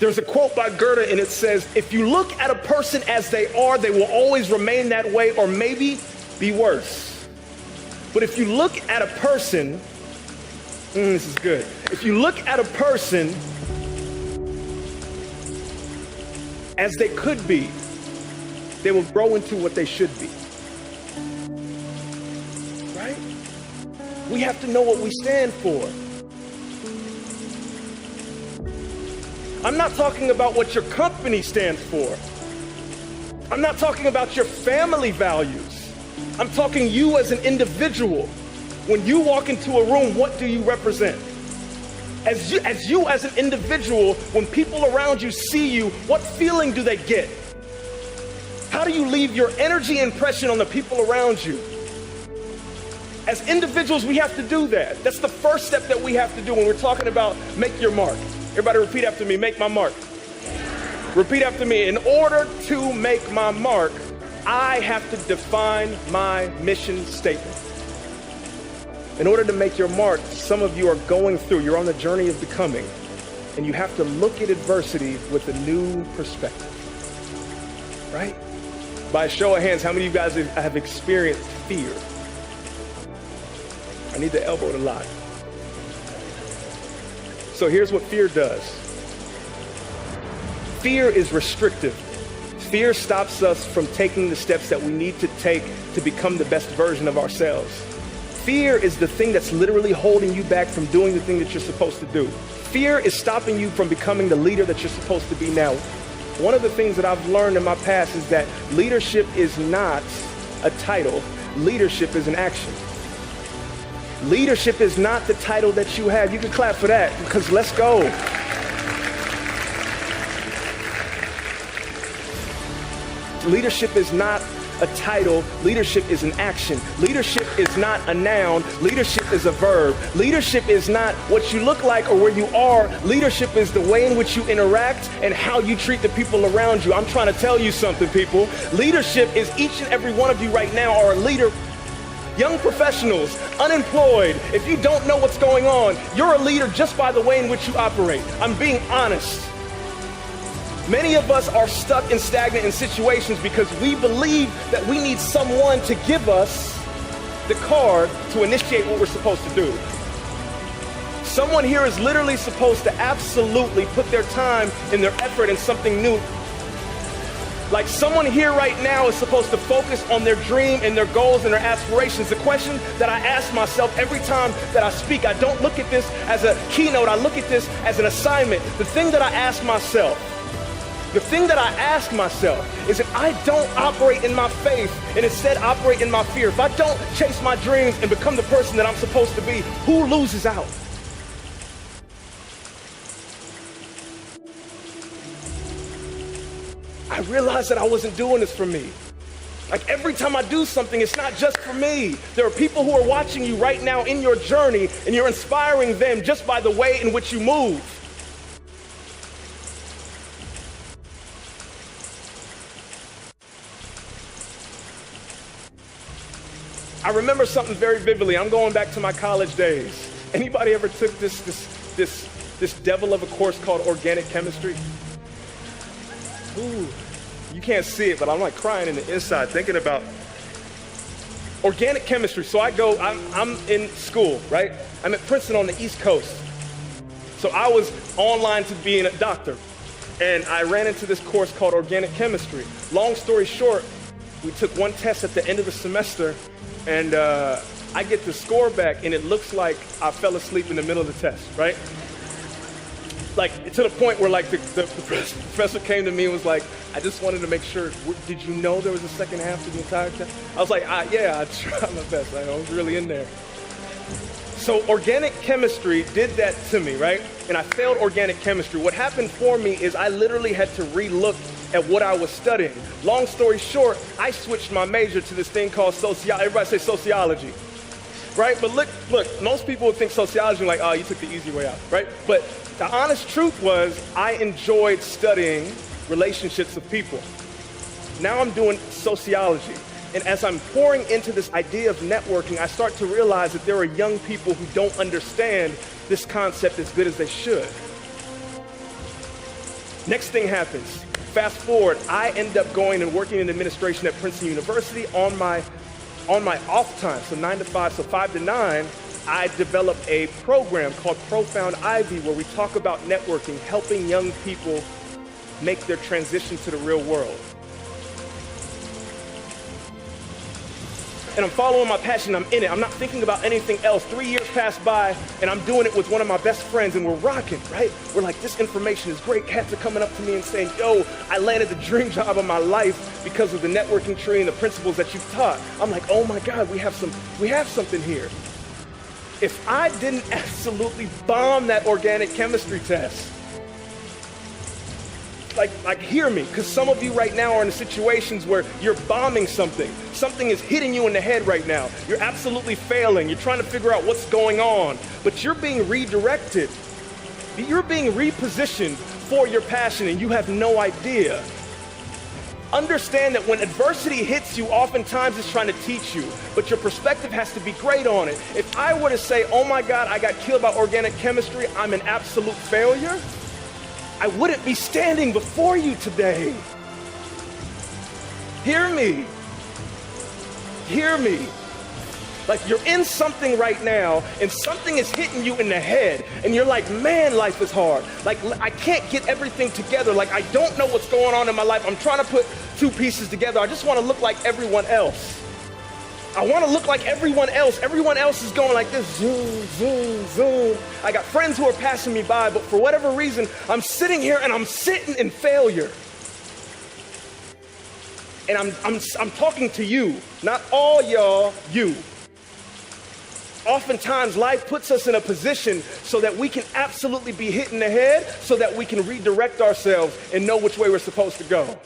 There's a quote by Goethe, and it says, if you look at a person as they are, they will always remain that way, or maybe be worse. But if you look at a person, this is good. If you look at a person as they could be, they will grow into what they should be. Right? We have to know what we stand for. I'm not talking about what your company stands for. I'm not talking about your family values. I'm talking you as an individual. When you walk into a room, what do you represent? As you as an individual, when people around you see you, what feeling do they get? How do you leave your energy impression on the people around you? As individuals, we have to do that. That's the first step that we have to do when we're talking about make your mark. Everybody repeat after me, make my mark. Repeat after me. In order to make my mark, I have to define my mission statement. In order to make your mark, some of you are going through, you're on the journey of becoming, and you have to look at adversity with a new perspective, right? By a show of hands, how many of you guys have experienced fear? I need the elbow to lie. So here's what fear does. Fear is restrictive. Fear stops us from taking the steps that we need to take to become the best version of ourselves. Fear is the thing that's literally holding you back from doing the thing that you're supposed to do. Fear is stopping you from becoming the leader that you're supposed to be now. One of the things that I've learned in my past is that leadership is not a title. Leadership is an action. Leadership is not the title that you have. You can clap for that, because let's go. Leadership is not a title. Leadership is an action. Leadership is not a noun. Leadership is a verb. Leadership is not what you look like or where you are. Leadership is the way in which you interact and how you treat the people around you. I'm trying to tell you something, people. Leadership is each and every one of you right now are a leader. Young professionals, unemployed, if you don't know what's going on, you're a leader just by the way in which you operate. I'm being honest. Many of us are stuck and stagnant in situations because we believe that we need someone to give us the card to initiate what we're supposed to do. Someone here is literally supposed to absolutely put their time and their effort in something new. Like someone here right now is supposed to focus on their dream and their goals and their aspirations. The question that I ask myself every time that I speak, I don't look at this as a keynote, I look at this as an assignment. The thing that I ask myself is if I don't operate in my faith and instead operate in my fear, if I don't chase my dreams and become the person that I'm supposed to be, who loses out? I realized that I wasn't doing this for me. Like every time I do something, it's not just for me. There are people who are watching you right now in your journey, and you're inspiring them just by the way in which you move. I remember something very vividly. I'm going back to my college days. Anybody ever took this devil of a course called organic chemistry? Ooh, you can't see it, but I'm like crying in the inside thinking about organic chemistry. So I'm in school, right? I'm at Princeton on the East Coast. So I was online to being a doctor, and I ran into this course called organic chemistry. Long story short, we took one test at the end of the semester, and I get the score back, and it looks like I fell asleep in the middle of the test, right? Like, to the point where, like, the professor came to me and was like, I just wanted to make sure, did you know there was a second half to the entire test? I was like, yeah, I tried my best. I was really in there. So organic chemistry did that to me, right? And I failed organic chemistry. What happened for me is I literally had to re-look at what I was studying. Long story short, I switched my major to this thing called sociology. Everybody say sociology, right? But look, most people would think sociology like, oh, you took the easy way out, right? But the honest truth was I enjoyed studying relationships of people. Now I'm doing sociology. And as I'm pouring into this idea of networking, I start to realize that there are young people who don't understand this concept as good as they should. Next thing happens. Fast forward, I end up going and working in administration at Princeton University on my off time, so 9 to 5, so 5 to 9, I developed a program called Profound Ivy where we talk about networking, helping young people make their transition to the real world. And I'm following my passion, I'm in it, I'm not thinking about anything else. 3 years pass by and I'm doing it with one of my best friends and we're rocking, right? We're like, this information is great. Cats are coming up to me and saying, yo, I landed the dream job of my life because of the networking tree and the principles that you've taught. I'm like, oh my God, we have something here. If I didn't absolutely bomb that organic chemistry test, like hear me, because some of you right now are in situations where you're bombing something. Something is hitting you in the head right now. You're absolutely failing. You're trying to figure out what's going on, but you're being redirected. You're being repositioned for your passion and you have no idea. Understand that when adversity hits you, oftentimes it's trying to teach you, but your perspective has to be great on it. If I were to say, oh my God, I got killed by organic chemistry, I'm an absolute failure, I wouldn't be standing before you today. Hear me. Hear me. Like you're in something right now and something is hitting you in the head and you're like, man, life is hard. Like I can't get everything together. Like I don't know what's going on in my life. I'm trying to put two pieces together. I just want to look like everyone else. I want to look like everyone else. Everyone else is going like this, zoom, zoom, zoom. I got friends who are passing me by, but for whatever reason, I'm sitting here and I'm sitting in failure. And I'm talking to you, not all y'all, you. Oftentimes, life puts us in a position so that we can absolutely be hit in the head, so that we can redirect ourselves and know which way we're supposed to go.